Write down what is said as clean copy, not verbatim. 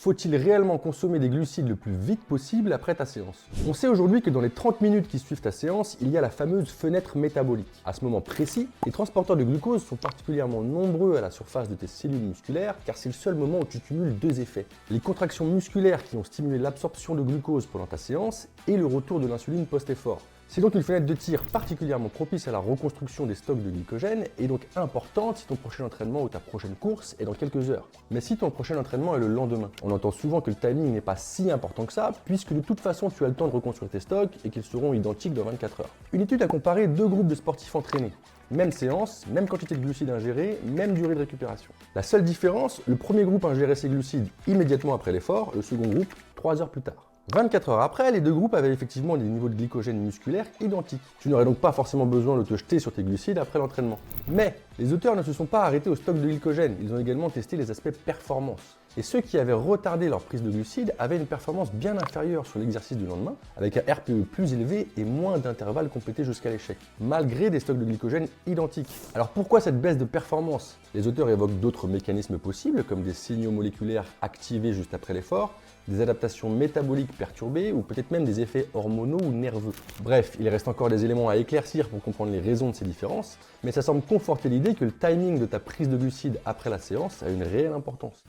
Faut-il réellement consommer des glucides le plus vite possible après ta séance? On sait aujourd'hui que dans les 30 minutes qui suivent ta séance, il y a la fameuse fenêtre métabolique. À ce moment précis, les transporteurs de glucose sont particulièrement nombreux à la surface de tes cellules musculaires car c'est le seul moment où tu cumules deux effets. Les contractions musculaires qui ont stimulé l'absorption de glucose pendant ta séance et le retour de l'insuline post-effort. C'est donc une fenêtre de tir particulièrement propice à la reconstruction des stocks de glycogène et donc importante si ton prochain entraînement ou ta prochaine course est dans quelques heures. Mais si ton prochain entraînement est le lendemain, on entend souvent que le timing n'est pas si important que ça puisque de toute façon tu as le temps de reconstruire tes stocks et qu'ils seront identiques dans 24 heures. Une étude a comparé deux groupes de sportifs entraînés. Même séance, même quantité de glucides ingérés, même durée de récupération. La seule différence, le premier groupe ingérait ses glucides immédiatement après l'effort, le second groupe 3 heures plus tard. 24 heures après, les deux groupes avaient effectivement des niveaux de glycogène musculaire identiques. Tu n'aurais donc pas forcément besoin de te jeter sur tes glucides après l'entraînement. Mais les auteurs ne se sont pas arrêtés au stock de glycogène, ils ont également testé les aspects performance. Et ceux qui avaient retardé leur prise de glucides avaient une performance bien inférieure sur l'exercice du lendemain, avec un RPE plus élevé et moins d'intervalles complétés jusqu'à l'échec, malgré des stocks de glycogène identiques. Alors pourquoi cette baisse de performance? Les auteurs évoquent d'autres mécanismes possibles, comme des signaux moléculaires activés juste après l'effort, des adaptations métaboliques perturbées ou peut-être même des effets hormonaux ou nerveux. Bref, il reste encore des éléments à éclaircir pour comprendre les raisons de ces différences, mais ça semble conforter l'idée que le timing de ta prise de glucides après la séance a une réelle importance.